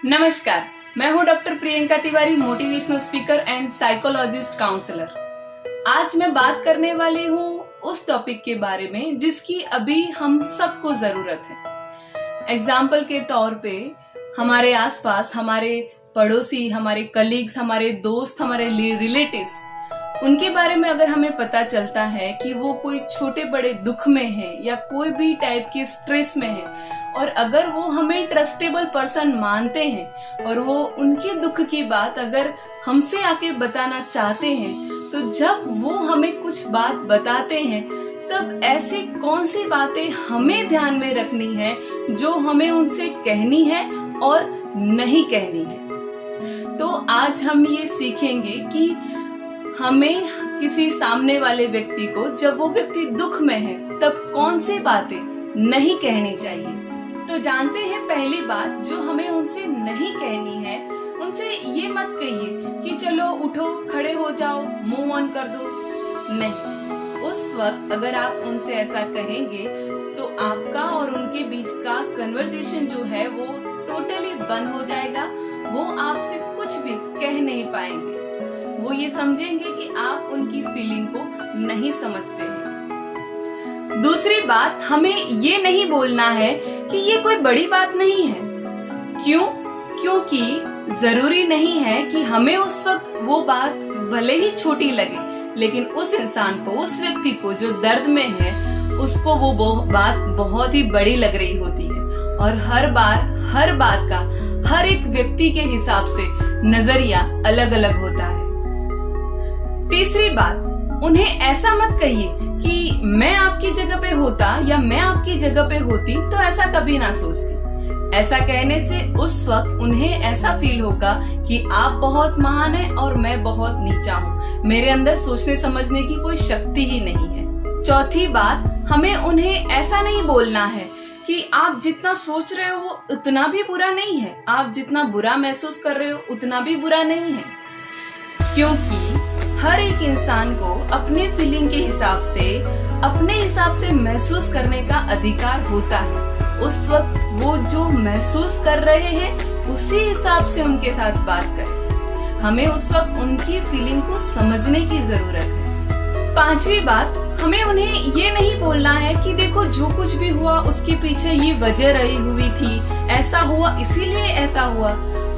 नमस्कार, मैं हूं doctor Priyanka Tiwari, motivational speaker and psychologist counsellor. आज मैं बात करने वाली हूं उस टॉपिक के बारे में जिसकी अभी हम सबको जरूरत है। एग्जाम्पल के तौर पे हमारे आसपास हमारे पड़ोसी, हमारे कलीग्स, हमारे दोस्त, हमारे रिलेटिव्स, उनके बारे में अगर हमें पता चलता है कि वो कोई छोटे बड़े दुख में है या कोई भी टाइप के स्ट्रेस में है, और अगर वो हमें ट्रस्टेबल पर्सन मानते हैं और वो उनके दुख की बात अगर हमसे आके बताना चाहते हैं, तो जब वो हमें कुछ बात बताते हैं तब ऐसे कौन सी बातें हमें ध्यान में रखनी है जो हमें उनसे कहनी है और नहीं कहनी है। तो आज हम ये सीखेंगे कि हमें किसी सामने वाले व्यक्ति को जब वो व्यक्ति दुख में है तब कौन सी बातें नहीं कहनी चाहिए। तो जानते हैं पहली बात जो हमें उनसे नहीं कहनी है, उनसे ये मत कहिए कि चलो उठो, खड़े हो जाओ, मूव ऑन कर दो। नहीं, उस वक्त अगर आप उनसे ऐसा कहेंगे तो आपका और उनके बीच का कन्वर्सेशन जो है वो टोटली बंद हो जाएगा। वो आपसे कुछ भी कह नहीं पाएंगे। वो ये समझेंगे कि आप उनकी फीलिंग को नहीं समझते हैं। दूसरी बात, हमें ये नहीं बोलना है कि ये कोई बड़ी बात नहीं है। क्यों? क्योंकि जरूरी नहीं है कि हमें उस वक्त वो बात भले ही छोटी लगे, लेकिन उस इंसान को, उस व्यक्ति को जो दर्द में है, उसको वो बात बहुत ही बड़ी लग रही होती है। और हर बार हर बात का हर एक व्यक्ति के हिसाब से नजरिया अलग अलग होता है। तीसरी बात, उन्हें ऐसा मत कहिए कि मैं आपकी जगह पे होता या मैं आपकी जगह पे होती तो ऐसा कभी ना सोचती। ऐसा कहने से उस वक्त उन्हें ऐसा फील होगा कि आप बहुत महान हैं और मैं बहुत नीचा हूँ, मेरे अंदर सोचने समझने की कोई शक्ति ही नहीं है। चौथी बात, हमें उन्हें ऐसा नहीं बोलना है कि आप जितना सोच रहे हो उतना भी बुरा नहीं है, आप जितना बुरा महसूस कर रहे हो उतना भी बुरा नहीं है। क्योंकि हर एक इंसान को अपने फीलिंग के हिसाब से, अपने हिसाब से महसूस करने का अधिकार होता है। उस वक्त वो जो महसूस कर रहे हैं उसी हिसाब से उनके साथ बात करें। हमें उस वक्त उनकी फीलिंग को समझने की जरूरत है। पांचवी बात, हमें उन्हें ये नहीं बोलना है कि देखो जो कुछ भी हुआ उसके पीछे ये वजह रही हुई थी, ऐसा हुआ इसीलिए ऐसा हुआ।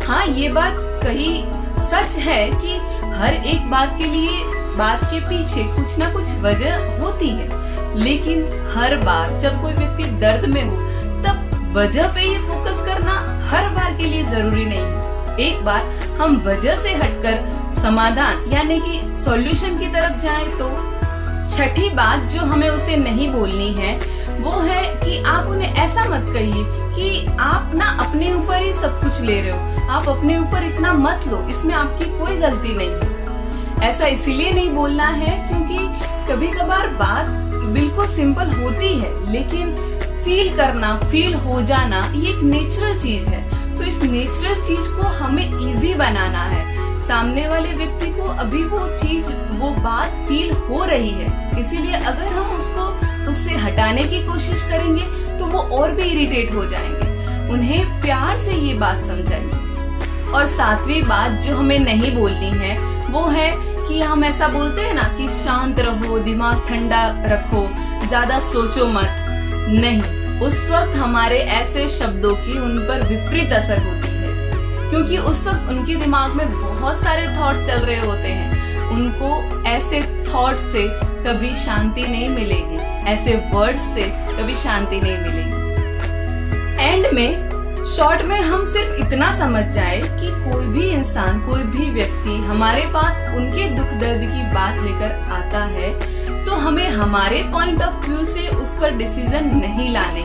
हाँ, ये बात कही सच है कि हर एक बात के लिए, बात के पीछे कुछ ना कुछ वजह होती है, लेकिन हर बार जब कोई व्यक्ति दर्द में हो तब वजह पे ही फोकस करना हर बार के लिए जरूरी नहीं है। एक बार हम वजह से हटकर समाधान यानी कि सॉल्यूशन की तरफ जाएं तो। छठी बात जो हमें उसे नहीं बोलनी है वो है कि आप उन्हें ऐसा मत कहिए कि आप ना अपने ऊपर ही सब कुछ ले रहे हो, आप अपने ऊपर इतना मत लो, इसमें आपकी कोई गलती नहीं। ऐसा इसीलिए नहीं बोलना है क्योंकि कभी कभार बात बिल्कुल सिंपल होती है, लेकिन फील करना, फील हो जाना ये एक नेचुरल चीज है। तो इस नेचुरल चीज को हमें इजी बनाना है। सामने वाले व्यक्ति को अभी वो चीज, वो बात फील हो रही है, इसीलिए अगर हम उसको उससे हटाने की कोशिश करेंगे तो वो और भी इरिटेट हो जाएंगे। उन्हें प्यार से ये बात समझाइए। और सातवीं बात जो हमें नहीं बोलनी है वो है कि हम ऐसा बोलते हैं ना कि शांत रहो, दिमाग ठंडा रखो, ज्यादा सोचो मत। नहीं, उस वक्त हमारे ऐसे शब्दों की उन पर विपरीत असर होती है, क्योंकि उस वक्त उनके दिमाग में बहुत सारे थॉट्स चल रहे होते हैं। उनको ऐसे थॉट से कभी शांति नहीं मिलेगी, ऐसे वर्ड्स से कभी शांति नहीं मिलेगी। एंड में, शॉर्ट में हम सिर्फ इतना समझ जाए कि कोई भी इंसान, कोई भी व्यक्ति हमारे पास उनके दुख दर्द की बात लेकर आता है तो हमें हमारे पॉइंट ऑफ व्यू से उस पर डिसीजन नहीं लाने,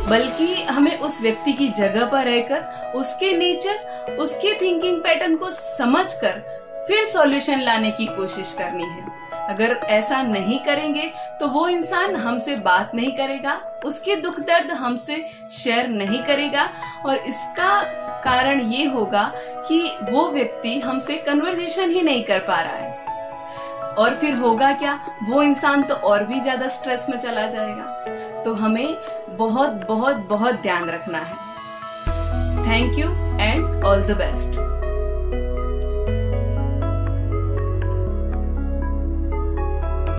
बल्कि हमें उस व्यक्ति की जगह पर रहकर उसके नेचर, उसके थिंकिंग पैटर्न को समझकर फिर सॉल्यूशन लाने की कोशिश करनी है। अगर ऐसा नहीं करेंगे तो वो इंसान हमसे बात नहीं करेगा, उसके दुख दर्द हमसे शेयर नहीं करेगा, और इसका कारण ये होगा कि वो व्यक्ति हमसे कन्वर्सेशन ही नहीं कर पा रहा है। और फिर होगा क्या, वो इंसान तो और भी ज्यादा स्ट्रेस में चला जाएगा। तो हमें बहुत बहुत बहुत ध्यान रखना है। Thank you and all the best.